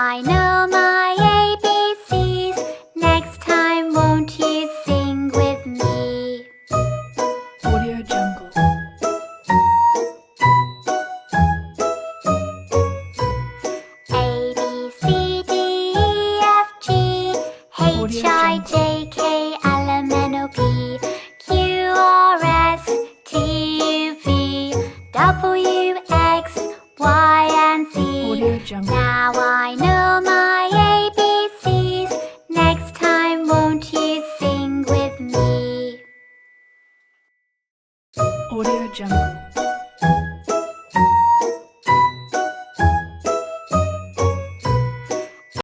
I know my ABCs. Next time, won't you sing with me? Audio Jungle. A, B, C, D, E, F, G, H, I, J, K, L, M, N, O, P, Q, R, S, T, U, V, W, X, Y, and Z. Audio Jungle. Now I know my ABCs. Next time, won't you sing with me? Audio Jungle.